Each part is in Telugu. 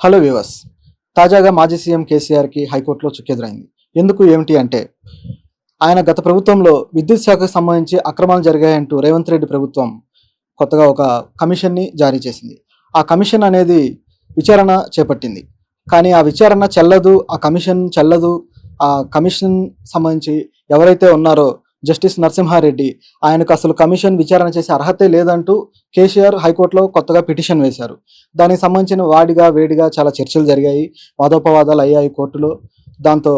Hello viewers. తాజాగా మాజీ సీఎం కేసీఆర్కి హైకోర్టులో చుక్కెదురైంది. ఎందుకు ఏమిటి అంటే ఆయన గత ప్రభుత్వంలో విద్యుత్ శాఖకు సంబంధించి అక్రమాలు జరిగాయంటూ రేవంత్ రెడ్డి ప్రభుత్వం కొత్తగా ఒక కమిషన్ని జారీ చేసింది. ఆ కమిషన్ అనేది విచారణ చేపట్టింది. కానీ ఆ విచారణ చెల్లదు, ఆ కమిషన్ చెల్లదు. ఆ కమిషన్ సంబంధించి ఎవరైతే ఉన్నారో జస్టిస్ నరసింహారెడ్డి, ఆయనకు అసలు కమిషన్ విచారణ చేసే అర్హతే లేదంటూ కేసీఆర్ హైకోర్టులో కొత్తగా పిటిషన్ వేశారు. దానికి సంబంధించిన వాడిగా వేడిగా చాలా చర్చలు జరిగాయి, వాదోపవాదాలు అయ్యాయి కోర్టులో. దాంతో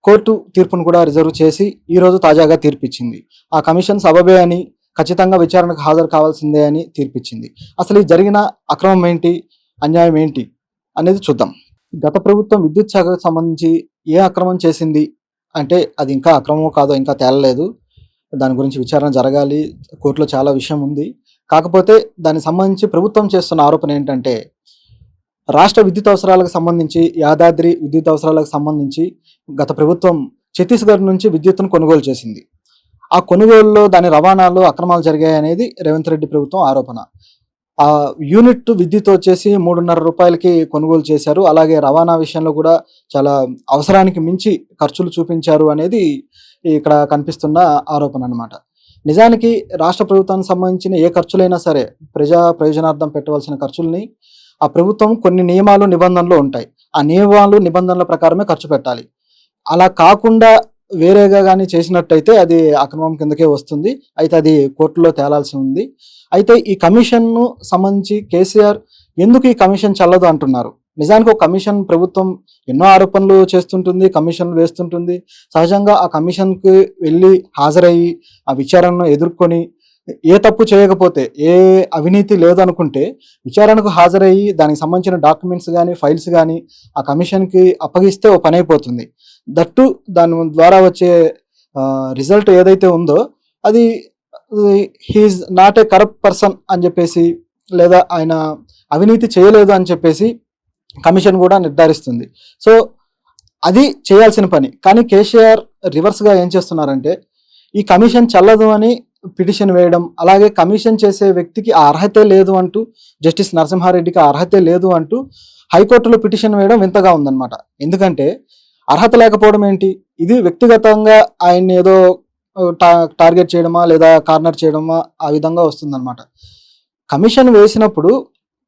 కోర్టు తీర్పును కూడా రిజర్వ్ చేసి ఈరోజు తాజాగా తీర్పిచ్చింది. ఆ కమిషన్ సబబే అని, ఖచ్చితంగా విచారణకు హాజరు కావాల్సిందే అని తీర్పిచ్చింది. అసలు ఈ జరిగిన అక్రమం ఏంటి, అన్యాయం ఏంటి అనేది చూద్దాం. గత ప్రభుత్వం విద్యుత్ శాఖకు సంబంధించి ఏ అక్రమం చేసింది అంటే అది ఇంకా అక్రమమో కాదో ఇంకా తేలలేదు. దాని గురించి విచారణ జరగాలి, కోర్టులో చాలా విషయం ఉంది. కాకపోతే దానికి సంబంధించి ప్రభుత్వం చేస్తున్న ఆరోపణ ఏంటంటే రాష్ట్ర విద్యుత్ అవసరాలకు సంబంధించి, యాదాద్రి విద్యుత్ అవసరాలకు సంబంధించి గత ప్రభుత్వం ఛత్తీస్గఢ్ నుంచి విద్యుత్తును కొనుగోలు చేసింది. ఆ కొనుగోలులో దాని రవాణాలో అక్రమాలు జరిగాయనేది రేవంత్ రెడ్డి ప్రభుత్వం ఆరోపణ. ఆ యూనిట్ విద్యుత్ వచ్చేసి 3.5 రూపాయలకి కొనుగోలు చేశారు. అలాగే రవాణా విషయంలో కూడా చాలా అవసరానికి మించి ఖర్చులు చూపించారు అనేది ఇక్కడ కనిపిస్తున్న ఆరోపణ అన్నమాట. నిజానికి రాష్ట్ర ప్రభుత్వానికి సంబంధించిన ఏ ఖర్చులైనా సరే ప్రజా ప్రయోజనార్థం పెట్టవలసిన ఖర్చుల్ని ఆ ప్రభుత్వం కొన్ని నియమాలు నిబంధనలు ఉంటాయి. ఆ నియమాలు నిబంధనల ప్రకారమే ఖర్చు పెట్టాలి. అలా కాకుండా వేరేగా కానీ చేసినట్టయితే అది అక్రమం కిందకే వస్తుంది. అయితే అది కోర్టులో తేలాల్సి ఉంది. అయితే ఈ కమిషన్ను సంబంధించి కేసీఆర్ ఎందుకు ఈ కమిషన్ చల్లదు అంటున్నారు. నిజానికి ఒక కమిషన్ ప్రభుత్వం ఎన్నో ఆరోపణలు చేస్తుంటుంది, కమిషన్లు వేస్తుంటుంది. సహజంగా ఆ కమిషన్కి వెళ్ళి హాజరయ్యి ఆ విచారణను ఎదుర్కొని ఏ తప్పు చేయకపోతే, ఏ అవినీతి లేదనుకుంటే విచారణకు హాజరయ్యి దానికి సంబంధించిన డాక్యుమెంట్స్ కానీ ఫైల్స్ కానీ ఆ కమిషన్కి అప్పగిస్తే ఓ పని అయిపోతుంది. దట్టు దాని ద్వారా వచ్చే రిజల్ట్ ఏదైతే ఉందో అది he is not a corrupt person అని చెప్పేసి, లేదా ఆయన అవినీతి చేయలేదు అని చెప్పేసి కమిషన్ కూడా నిర్ధారిస్తుంది. సో అది చేయాల్సిన పని. కానీ కేసీఆర్ రివర్స్గా ఏం చేస్తున్నారంటే ఈ కమిషన్ చల్లదు అని పిటిషన్ వేయడం, అలాగే కమిషన్ చేసే వ్యక్తికి ఆ అర్హతే లేదు అంటూ, జస్టిస్ నరసింహారెడ్డికి ఆ అర్హతే లేదు అంటూ హైకోర్టులో పిటిషన్ వేయడం వింతగా ఉందన్నమాట. ఎందుకంటే అర్హత లేకపోవడం ఏంటి, ఇది వ్యక్తిగతంగా ఆయన్ని ఏదో టార్గెట్ చేయడమా లేదా కార్నర్ చేయడమా ఆ విధంగా వస్తుందన్నమాట. కమిషన్ వేసినప్పుడు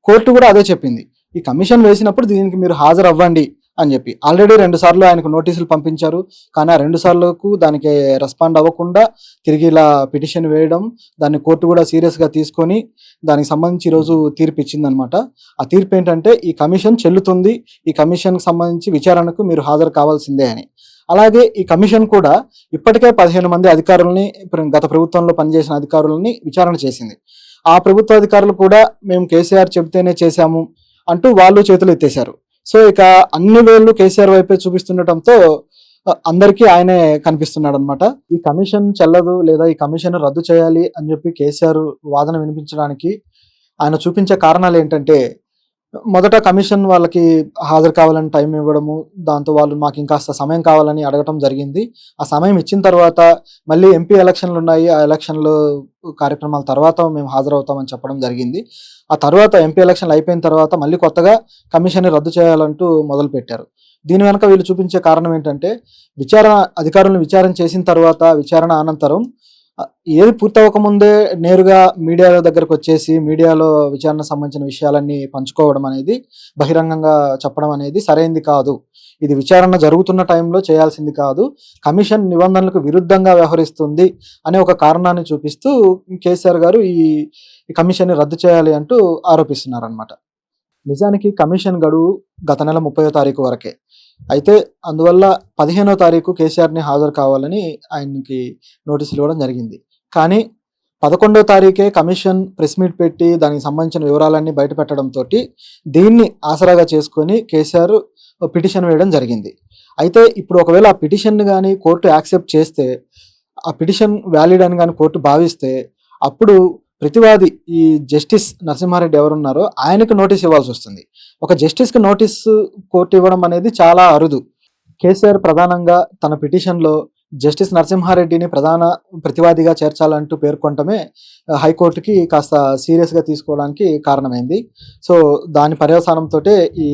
కోర్టు కూడా అదే చెప్పింది, ఈ కమిషన్ వేసినప్పుడు దీనికి మీరు హాజరు అవ్వండి అని చెప్పి. ఆల్రెడీ 2 సార్లు ఆయనకు నోటీసులు పంపించారు. కానీ ఆ 2 సార్లకు దానికి రెస్పాండ్ అవ్వకుండా తిరిగి ఇలా పిటిషన్ వేయడం, దాన్ని కోర్టు కూడా సీరియస్గా తీసుకొని దానికి సంబంధించి ఈరోజు తీర్పు ఇచ్చిందనమాట. ఆ తీర్పు ఏంటంటే ఈ కమిషన్ చెల్లుతుంది, ఈ కమిషన్కి సంబంధించి విచారణకు మీరు హాజరు కావాల్సిందే అని. అలాగే ఈ కమిషన్ కూడా ఇప్పటికే 15 మంది అధికారులని, గత ప్రభుత్వంలో పనిచేసిన అధికారులని విచారణ చేసింది. ఆ ప్రభుత్వ అధికారులు కూడా మేము కేసీఆర్ చెబితేనే చేశాము అంటూ వాళ్ళు చేతులు ఎత్తేశారు. సో ఇక అన్ని వేళ్ళు కేసీఆర్ వైపే చూపిస్తుండటంతో అందరికీ ఆయనే కనిపిస్తున్నాడు అనమాట. ఈ కమిషన్ చెల్లదు లేదా ఈ కమిషన్ రద్దు చేయాలి అని చెప్పి కేసీఆర్ వాదన వినిపించడానికి ఆయన చూపించే కారణాలు ఏంటంటే, మొదట కమిషన్ వాళ్ళకి హాజరు కావాలని టైం ఇవ్వడము, దాంతో వాళ్ళు మాకు ఇంకాస్త సమయం కావాలని అడగటం జరిగింది. ఆ సమయం ఇచ్చిన తర్వాత మళ్ళీ ఎంపీ ఎలక్షన్లు ఉన్నాయి, ఆ ఎలక్షన్లు కార్యక్రమాల తర్వాత మేము హాజరవుతామని చెప్పడం జరిగింది. ఆ తర్వాత ఎంపీ ఎలక్షన్లు అయిపోయిన తర్వాత మళ్ళీ కొత్తగా కమిషన్ని రద్దు చేయాలంటూ మొదలుపెట్టారు. దీని వెనక వీళ్ళు చూపించే కారణం ఏంటంటే, అధికారులను విచారణ చేసిన తర్వాత, విచారణ అనంతరం ఏది పూర్తవకముందే నేరుగా మీడియా దగ్గరకు వచ్చేసి మీడియాలో విచారణ సంబంధించిన విషయాలన్నీ పంచుకోవడం అనేది, బహిరంగంగా చెప్పడం అనేది సరైంది కాదు. ఇది విచారణ జరుగుతున్న టైంలో చేయాల్సింది కాదు, కమిషన్ నిబంధనలకు విరుద్ధంగా వ్యవహరిస్తుంది అనే ఒక కారణాన్ని చూపిస్తూ కేసీఆర్ గారు ఈ కమిషన్ని రద్దు చేయాలి అంటూ ఆరోపిస్తున్నారనమాట. నిజానికి కమిషన్ గడువు గత నెల 30వ తారీఖు వరకే. అయితే అందువల్ల 15వ తారీఖు కేసీఆర్ని హాజరు కావాలని ఆయనకి నోటీసులు ఇవ్వడం జరిగింది. కానీ 11వ తారీఖే కమిషన్ ప్రెస్ మీట్ పెట్టి దానికి సంబంధించిన వివరాలన్నీ బయట పెట్టడంతో దీన్ని ఆసరాగా చేసుకొని కేసీఆర్ పిటిషన్ వేయడం జరిగింది. అయితే ఇప్పుడు ఒకవేళ ఆ పిటిషన్ కానీ కోర్టు యాక్సెప్ట్ చేస్తే, ఆ పిటిషన్ వ్యాలిడ్ అని కానీ కోర్టు భావిస్తే, అప్పుడు ప్రతివాది ఈ జస్టిస్ నరసింహారెడ్డి ఎవరున్నారో ఆయనకు నోటీస్ ఇవ్వాల్సి వస్తుంది. ఒక జస్టిస్కి నోటీసు కోర్టు ఇవ్వడం అనేది చాలా అరుదు. కేసీఆర్ ప్రధానంగా తన పిటిషన్లో జస్టిస్ నరసింహారెడ్డిని ప్రధాన ప్రతివాదిగా చేర్చాలంటూ పేర్కొనటమే హైకోర్టుకి కాస్త సీరియస్‌గా తీసుకోవడానికి కారణమైంది. సో, దాని పర్యవసానంతోటే ఈ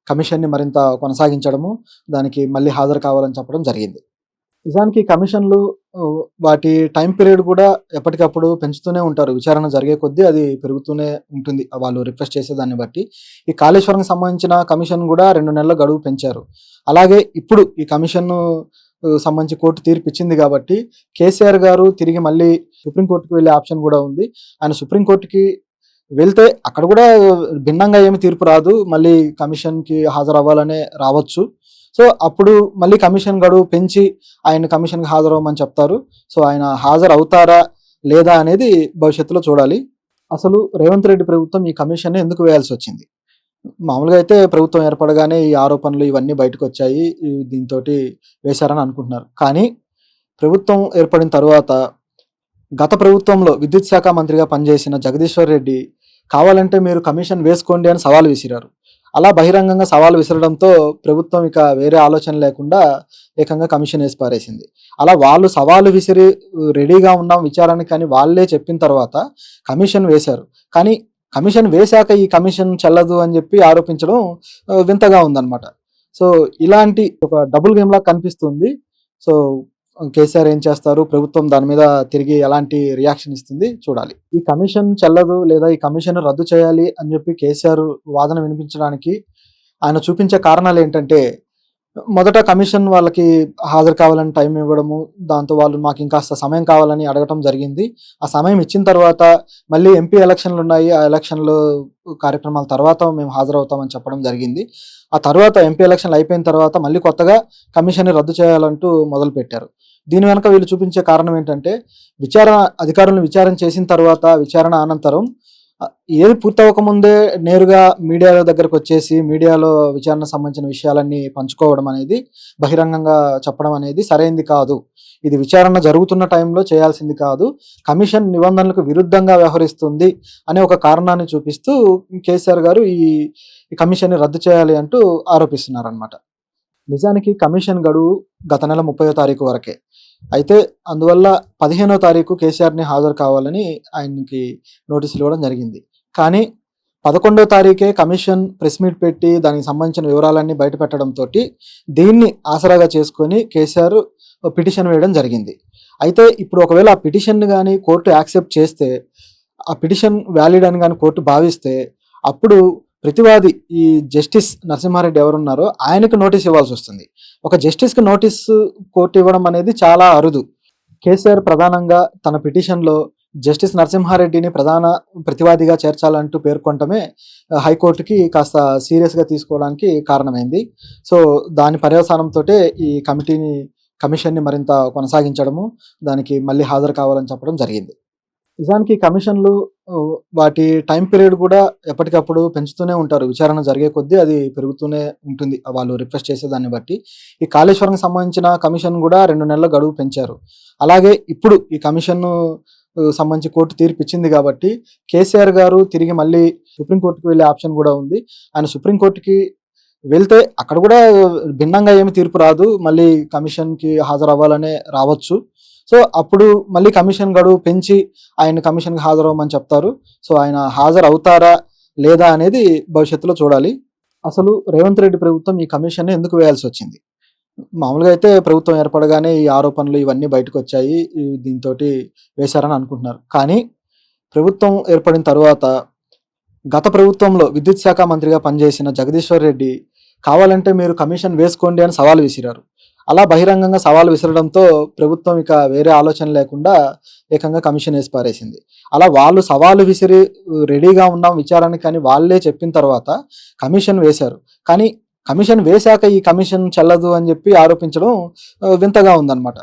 కమిషన్‌ని మరింత కొనసాగించడము, దానికి మళ్ళీ హాజరు కావాలని చెప్పడం జరిగింది. నిజానికి కమిషన్‌లు వాటి టైమ్ పీరియడ్ కూడా ఎప్పటికప్పుడు పెంచుతూనే ఉంటారు. విచారణ జరిగే కొద్దీ అది పెరుగుతూనే ఉంటుంది. వాళ్ళు రిక్వెస్ట్ చేసేదాన్ని బట్టి. ఈ కాళేశ్వరంకి సంబంధించిన కమిషన్ కూడా 2 నెలల గడువు పెంచారు. అలాగే ఇప్పుడు ఈ కమిషన్‌ను సంబంధించి కోర్టు తీర్పు ఇచ్చింది కాబట్టి కేసీఆర్ గారు తిరిగి మళ్ళీ సుప్రీం కోర్ట్‌కి వెళ్ళే ఆప్షన్ కూడా ఉంది. ఆయన సుప్రీం కోర్ట్‌కి వెళ్తే అక్కడ కూడా భిన్నంగా ఏమి తీర్పు రాదు. మళ్ళీ కమిషన్‌కి హాజరవ్వాలనే రావచ్చు. సో, అప్పుడు మళ్ళీ కమిషన్ గడువు పెంచి ఆయన కమిషన్‌కి హాజరవ్వమని చెప్తారు. సో, ఆయన హాజరవుతారా? లేదా? అనేది భవిష్యత్తులో చూడాలి. అసలు రేవంత్ రెడ్డి ప్రభుత్వం ఈ కమిషన్‌ని ఎందుకు వేయాల్సొచ్చింది? మామూలుగా అయితే ప్రభుత్వం ఏర్పడగానే ఈ ఆరోపణలు ఇవన్నీ బయటకొచ్చాయి. దీంతోటి వేశారని అనుకుంటున్నారు. కానీ ప్రభుత్వం ఏర్పడిన తరువాత గత ప్రభుత్వంలో విద్యుత్ శాఖ మంత్రిగా పనిచేసిన జగదీశ్వర్ రెడ్డి కావాలంటే మీరు కమిషన్ వేసుకోండి అని సవాల్ విసిరారు. అలా బహిరంగంగా సవాల్ విసరడంతో ప్రభుత్వం ఇక వేరే ఆలోచన లేకుండా ఏకంగా కమిషన్ వేసి పారేసింది. అలా వాళ్ళు సవాలు విసిరి రెడీగా ఉన్నాం విచారణకి అని వాళ్ళే చెప్పిన తర్వాత కమిషన్ వేశారు. కానీ కమిషన్ వేశాక ఈ కమిషన్ చెల్లదు అని చెప్పి ఆరోపించడం వింతగా ఉందన్నమాట. సో, ఇలాంటి ఒక డబుల్ గేమ్‌లా కనిపిస్తుంది. సో, కేసీఆర్ ఏం చేస్తారు? ప్రభుత్వం దాని మీద తిరిగి ఎలాంటి రియాక్షన్ ఇస్తుంది చూడాలి. ఈ కమిషన్ చెల్లదు లేదా ఈ కమిషన్ రద్దు చేయాలి అని చెప్పి కేసీఆర్ వాదన వినిపించడానికి ఆయన చూపించే కారణాలేంటంటే, మొదట కమిషన్ వాళ్ళకి హాజరు కావాలని టైం ఇవ్వడము, దాంతో వాళ్ళు మాకు ఇంకాస్త సమయం కావాలని అడగటం జరిగింది. ఆ సమయం ఇచ్చిన తర్వాత మళ్ళీ ఎంపీ ఎలక్షన్‌లున్నాయి. ఆ ఎలక్షన్‌లు కార్యక్రమాల తర్వాత మేము హాజరవుతామని చెప్పడం జరిగింది. ఆ తర్వాత ఎంపీ ఎలక్షన్‌లు అయిపోయిన తర్వాత మళ్ళీ కొత్తగా కమిషన్‌ని రద్దు చేయాలంటూ మొదలుపెట్టారు. దీని వెనక వీళ్ళు చూపించే కారణం ఏంటంటే, అధికారులను విచారణ చేసిన తర్వాత, విచారణ అనంతరం ఏది పూర్తవ్వకముందే నేరుగా మీడియా దగ్గరకొచ్చేసి, మీడియాలో విచారణకు సంబంధించిన విషయాలన్నీ పంచుకోవడం అనేది, బహిరంగంగా చెప్పడం అనేది సరైంది కాదు. ఇది విచారణ జరుగుతున్న టైంలో చేయాల్సింది కాదు. కమిషన్ నిబంధనలకు విరుద్ధంగా వ్యవహరిస్తుంది అనే ఒక కారణాన్ని చూపిస్తూ కేసీఆర్ గారు ఈ కమిషన్‌ని రద్దు చేయాలి అంటూ ఆరోపిస్తున్నారనమాట. నిజానికి కమిషన్ గడువు గత నెల 30వ తారీఖు వరకే. అయితే అందువల్ల 15వ తారీఖు కేసీఆర్‌ని హాజరు కావాలని ఆయనకి నోటీసులు ఇవ్వడం జరిగింది. కానీ 11వ తారీఖే కమిషన్ ప్రెస్ మీట్ పెట్టి దానికి సంబంధించిన వివరాలన్నీ బయటపెట్టడంతోటి దీన్ని ఆసరాగా చేసుకొని కేసీఆర్ పిటిషన్ వేయడం జరిగింది. అయితే ఇప్పుడు ఒకవేళ ఆ పిటిషన్‌ని గాని కోర్టు యాక్సెప్ట్ చేస్తే, ఆ పిటిషన్ వాలిడ్ అని గాని కోర్టు భావిస్తే, అప్పుడు ప్రతివాది ఈ జస్టిస్ నరసింహారెడ్డి ఎవరున్నారో ఆయనకు నోటీస్ ఇవ్వాల్సొస్తుంది. ఒక జస్టిస్‌కి నోటీసు కోర్టు ఇవ్వడం అనేది చాలా అరుదు. కేసీఆర్ ప్రధానంగా తన పిటిషన్‌లో జస్టిస్ నరసింహారెడ్డిని ప్రధాన ప్రతివాదిగా చేర్చాలంటూ పేర్కొనటమే హైకోర్టుకి కాస్త సీరియస్‌గా తీసుకోవడానికి కారణమైంది. సో, దాని పర్యవసానంతోటే ఈ కమిషన్‌ని మరింత కొనసాగించడము, దానికి మళ్ళీ హాజరు కావాలని చెప్పడం జరిగింది. నిజానికి కమిషన్‌లు వాటి టైమ్ పీరియడ్ కూడా ఎప్పటికప్పుడు పెంచుతూనే ఉంటారు. విచారణ జరిగే కొద్దీ అది పెరుగుతూనే ఉంటుంది. వాళ్ళు రిక్వెస్ట్ చేసేదాన్ని బట్టి. ఈ కాళేశ్వరంకి సంబంధించిన కమిషన్ కూడా 2 నెలల గడువు పెంచారు. అలాగే ఇప్పుడు ఈ కమిషన్‌ను సంబంధించి కోర్టు తీర్పు ఇచ్చింది కాబట్టి కేసీఆర్ గారు తిరిగి మళ్ళీ సుప్రీం కోర్ట్‌కి వెళ్ళే ఆప్షన్ కూడా ఉంది. ఆయన సుప్రీం కోర్ట్‌కి వెళ్తే అక్కడ కూడా భిన్నంగా ఏమి తీర్పు రాదు. మళ్ళీ కమిషన్‌కి హాజరవ్వాలనే రావచ్చు. సో, అప్పుడు మళ్ళీ కమిషన్ గడువు పెంచి ఆయన కమిషన్‌కి హాజరవ్వమని చెప్తారు. సో, ఆయన హాజరవుతారా? లేదా? అనేది భవిష్యత్తులో చూడాలి. అసలు రేవంత్ రెడ్డి ప్రభుత్వం ఈ కమిషన్‌ని ఎందుకు వేయాల్సొచ్చింది? మామూలుగా అయితే ప్రభుత్వం ఏర్పడగానే ఈ ఆరోపణలు ఇవన్నీ బయటకొచ్చాయి. దీంతోటి వేశారని అనుకుంటున్నారు. కానీ ప్రభుత్వం ఏర్పడిన తరువాత గత ప్రభుత్వంలో విద్యుత్ శాఖ మంత్రిగా పనిచేసిన జగదీశ్వర్ రెడ్డి కావాలంటే మీరు కమిషన్ వేసుకోండి అని సవాల్ విసిరారు. అలా బహిరంగంగా సవాల్ విసరడంతో ప్రభుత్వం ఇక వేరే ఆలోచన లేకుండా ఏకంగా కమిషన్ వేసి పారేసింది. అలా వాళ్ళు సవాలు విసిరి రెడీగా ఉన్నాం విచారణకి అని వాళ్ళే చెప్పిన తర్వాత కమిషన్ వేశారు. కానీ కమిషన్ వేశాక ఈ కమిషన్ చెల్లదు అని చెప్పి ఆరోపించడం వింతగా ఉందన్నమాట.